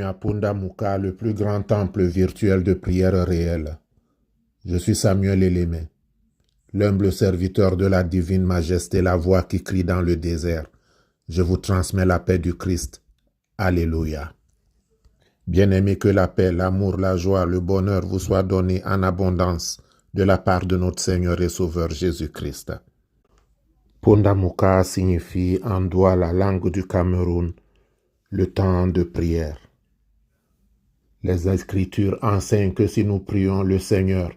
à Pundamuka, le plus grand temple virtuel de prière réelle. Je suis Samuel Elémé, l'humble serviteur de la divine majesté, la voix qui crie dans le désert. Je vous transmets la paix du Christ. Alléluia. Bien-aimés, que la paix, l'amour, la joie, le bonheur vous soient donnés en abondance de la part de notre Seigneur et Sauveur Jésus-Christ. Pundamuka signifie en Doua, la langue du Cameroun, le temps de prière. Les Écritures enseignent que si nous prions le Seigneur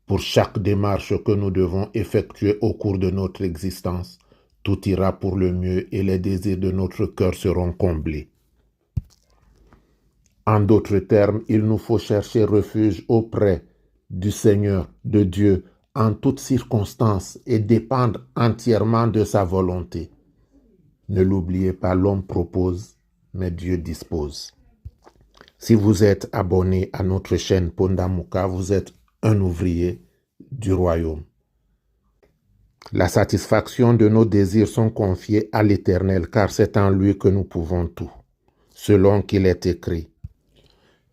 pour chaque démarche que nous devons effectuer au cours de notre existence, tout ira pour le mieux et les désirs de notre cœur seront comblés. En d'autres termes, il nous faut chercher refuge auprès du Seigneur, de Dieu, en toutes circonstances et dépendre entièrement de sa volonté. Ne l'oubliez pas, l'homme propose, mais Dieu dispose. Si vous êtes abonné à notre chaîne Pundamuka, vous êtes un ouvrier du royaume. La satisfaction de nos désirs sont confiés à l'Éternel, car c'est en lui que nous pouvons tout, selon qu'il est écrit.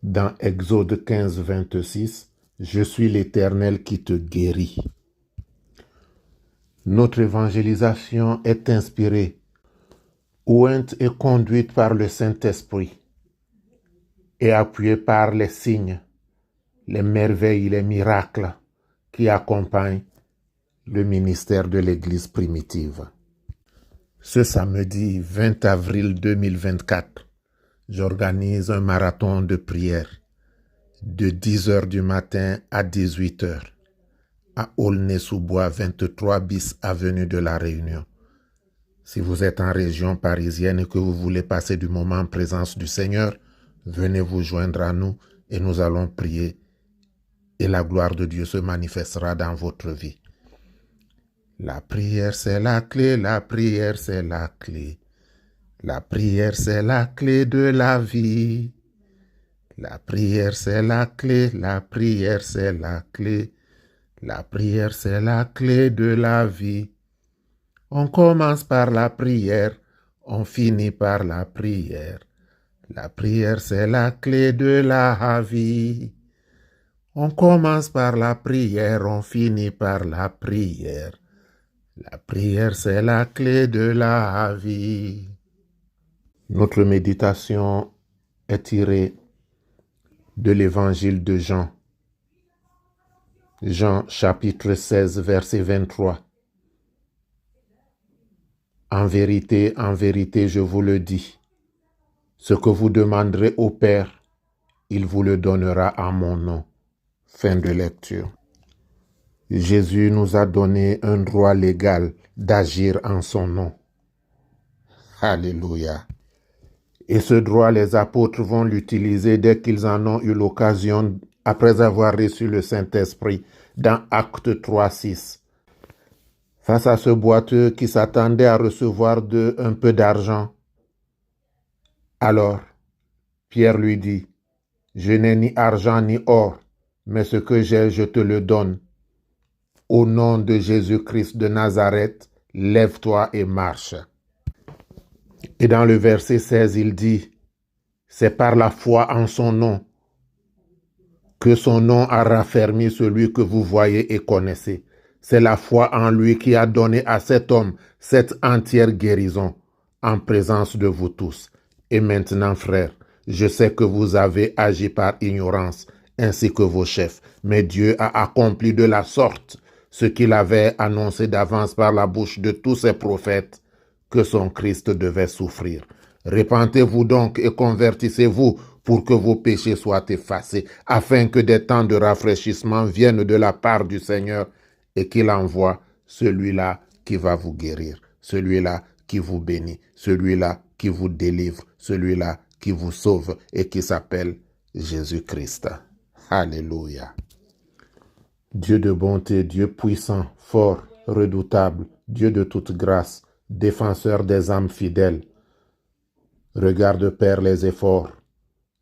Dans Exode 15, 26, « Je suis l'Éternel qui te guérit ». Notre évangélisation est inspirée, ointe et conduite par le Saint-Esprit et appuyée par les signes, les merveilles, les miracles qui accompagnent le ministère de l'Église primitive. Ce samedi 20 avril 2024, j'organise un marathon de prière de 10h du matin à 18h à Aulnay-sous-Bois, 23 bis avenue de la Réunion. Si vous êtes en région parisienne et que vous voulez passer du moment en présence du Seigneur, venez vous joindre à nous et nous allons prier et la gloire de Dieu se manifestera dans votre vie. La prière, c'est la clé, la prière, c'est la clé. La prière, c'est la clé de la vie. La prière, c'est la clé, la prière, c'est la clé. La prière, c'est la clé de la vie. On commence par la prière, on finit par la prière. La prière, c'est la clé de la vie. On commence par la prière, on finit par la prière. La prière, c'est la clé de la vie. Notre méditation est tirée de l'évangile de Jean. Jean chapitre 16, verset 23. En vérité, je vous le dis, ce que vous demanderez au Père, il vous le donnera en mon nom. Fin de lecture. Jésus nous a donné un droit légal d'agir en son nom. Alléluia. Et ce droit, les apôtres vont l'utiliser dès qu'ils en ont eu l'occasion, après avoir reçu le Saint-Esprit, dans Actes 3, 6. Face à ce boiteux qui s'attendait à recevoir un peu d'argent, alors Pierre lui dit, « Je n'ai ni argent ni or, mais ce que j'ai, je te le donne. Au nom de Jésus-Christ de Nazareth, lève-toi et marche. » Et dans le verset 16, il dit, « C'est par la foi en son nom que son nom a raffermi celui que vous voyez et connaissez. C'est la foi en lui qui a donné à cet homme cette entière guérison en présence de vous tous. Et maintenant, frères, je sais que vous avez agi par ignorance, ainsi que vos chefs, mais Dieu a accompli de la sorte ce qu'il avait annoncé d'avance par la bouche de tous ses prophètes, que son Christ devait souffrir. Repentez-vous donc et convertissez-vous pour que vos péchés soient effacés, afin que des temps de rafraîchissement viennent de la part du Seigneur et qu'il envoie celui-là qui va vous guérir, celui-là qui vous bénit, celui-là qui vous délivre, celui-là qui vous sauve et qui s'appelle Jésus-Christ. Alléluia. Dieu de bonté, Dieu puissant, fort, redoutable, Dieu de toute grâce, défenseur des âmes fidèles. Regarde, Père, les efforts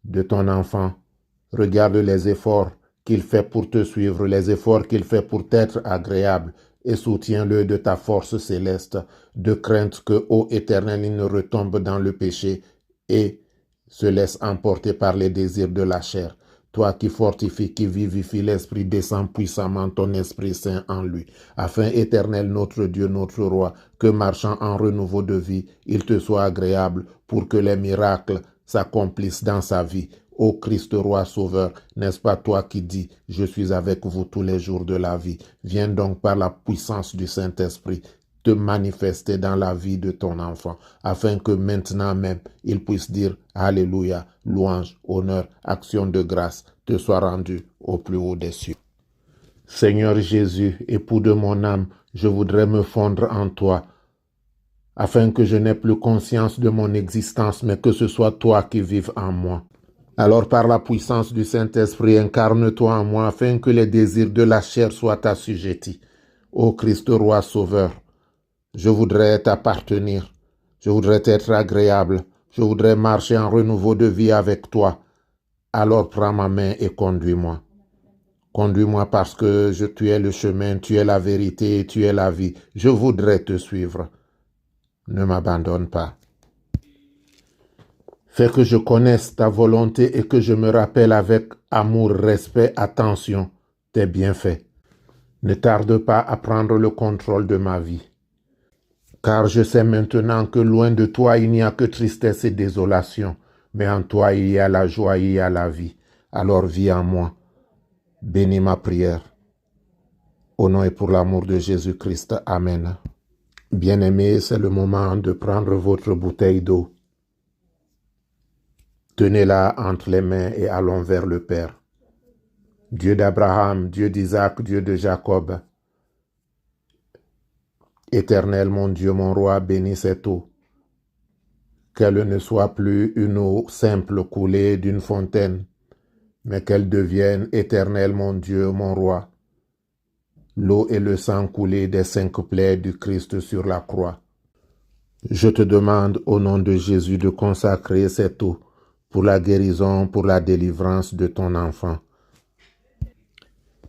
de ton enfant. Regarde les efforts qu'il fait pour te suivre, les efforts qu'il fait pour t'être agréable, et soutiens-le de ta force céleste, de crainte que, ô Éternel, il ne retombe dans le péché et se laisse emporter par les désirs de la chair. Toi qui fortifies, qui vivifies l'Esprit, descends puissamment ton Esprit Saint en lui, afin, Éternel, notre Dieu, notre Roi, que marchant en renouveau de vie, il te soit agréable pour que les miracles s'accomplissent dans sa vie. Ô Christ Roi Sauveur, n'est-ce pas toi qui dis, je suis avec vous tous les jours de la vie. Viens donc par la puissance du Saint-Esprit te manifester dans la vie de ton enfant, afin que maintenant même, il puisse dire Alléluia, louange, honneur, action de grâce te soit rendue au plus haut des cieux. Seigneur Jésus, époux de mon âme, je voudrais me fondre en toi, afin que je n'ai plus conscience de mon existence, mais que ce soit toi qui vives en moi. Alors par la puissance du Saint-Esprit, incarne-toi en moi, afin que les désirs de la chair soient assujettis. Ô Christ Roi Sauveur, je voudrais t'appartenir, je voudrais t'être agréable, je voudrais marcher en renouveau de vie avec toi. Alors prends ma main et conduis-moi. Conduis-moi parce que tu es le chemin, tu es la vérité et tu es la vie. Je voudrais te suivre. Ne m'abandonne pas. Fais que je connaisse ta volonté et que je me rappelle avec amour, respect, attention tes bienfaits. Ne tarde pas à prendre le contrôle de ma vie. Car je sais maintenant que loin de toi, il n'y a que tristesse et désolation. Mais en toi, il y a la joie, il y a la vie. Alors vis en moi. Bénis ma prière. Au nom et pour l'amour de Jésus-Christ. Amen. Bien-aimés, c'est le moment de prendre votre bouteille d'eau. Tenez-la entre les mains et allons vers le Père. Dieu d'Abraham, Dieu d'Isaac, Dieu de Jacob. Éternel, mon Dieu, mon roi, bénis cette eau. Qu'elle ne soit plus une eau simple coulée d'une fontaine, mais qu'elle devienne, Éternel, mon Dieu, mon roi, l'eau et le sang coulé des 5 plaies du Christ sur la croix. Je te demande au nom de Jésus de consacrer cette eau pour la guérison, pour la délivrance de ton enfant.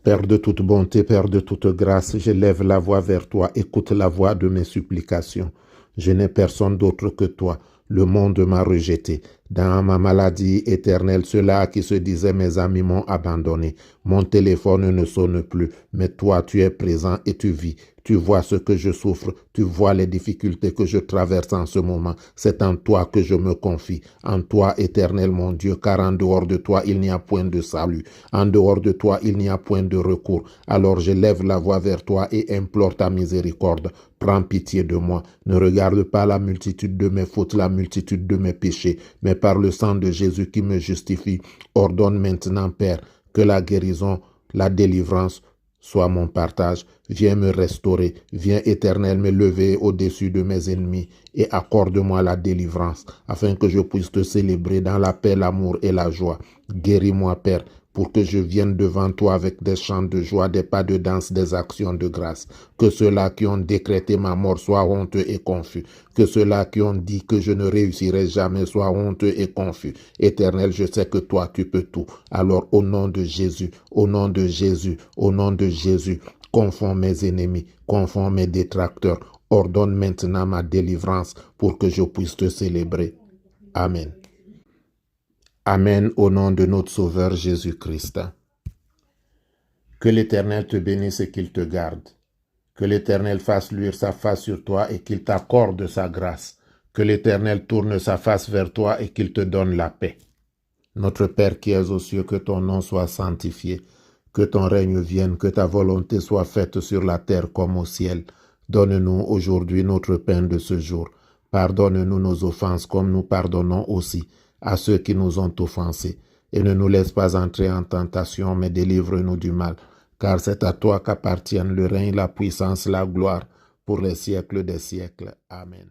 Père de toute bonté, Père de toute grâce, je lève la voix vers toi, écoute la voix de mes supplications. Je n'ai personne d'autre que toi. Le monde m'a rejeté. Dans ma maladie éternelle, ceux-là qui se disaient mes amis m'ont abandonné. Mon téléphone ne sonne plus, mais toi tu es présent et tu vis. Tu vois ce que je souffre, tu vois les difficultés que je traverse en ce moment. C'est en toi que je me confie, en toi, Éternel mon Dieu, car en dehors de toi, il n'y a point de salut. En dehors de toi, il n'y a point de recours. Alors je lève la voix vers toi et implore ta miséricorde. Prends pitié de moi. Ne regarde pas la multitude de mes fautes, la multitude de mes péchés, mais par le sang de Jésus qui me justifie, ordonne maintenant, Père, que la guérison, la délivrance soit mon partage. Viens me restaurer, viens Éternel me lever au-dessus de mes ennemis et accorde-moi la délivrance, afin que je puisse te célébrer dans la paix, l'amour et la joie. Guéris-moi, Père, pour que je vienne devant toi avec des chants de joie, des pas de danse, des actions de grâce. Que ceux-là qui ont décrété ma mort soient honteux et confus. Que ceux-là qui ont dit que je ne réussirai jamais soient honteux et confus. Éternel, je sais que toi, tu peux tout. Alors, au nom de Jésus, au nom de Jésus, au nom de Jésus, confonds mes ennemis, confonds mes détracteurs. Ordonne maintenant ma délivrance pour que je puisse te célébrer. Amen. Amen au nom de notre Sauveur Jésus-Christ. Que l'Éternel te bénisse et qu'il te garde. Que l'Éternel fasse luire sa face sur toi et qu'il t'accorde sa grâce. Que l'Éternel tourne sa face vers toi et qu'il te donne la paix. Notre Père qui es aux cieux, que ton nom soit sanctifié. Que ton règne vienne, que ta volonté soit faite sur la terre comme au ciel. Donne-nous aujourd'hui notre pain de ce jour. Pardonne-nous nos offenses comme nous pardonnons aussi à ceux qui nous ont offensés. Et ne nous laisse pas entrer en tentation, mais délivre-nous du mal. Car c'est à toi qu'appartiennent le règne, la puissance, la gloire, pour les siècles des siècles. Amen.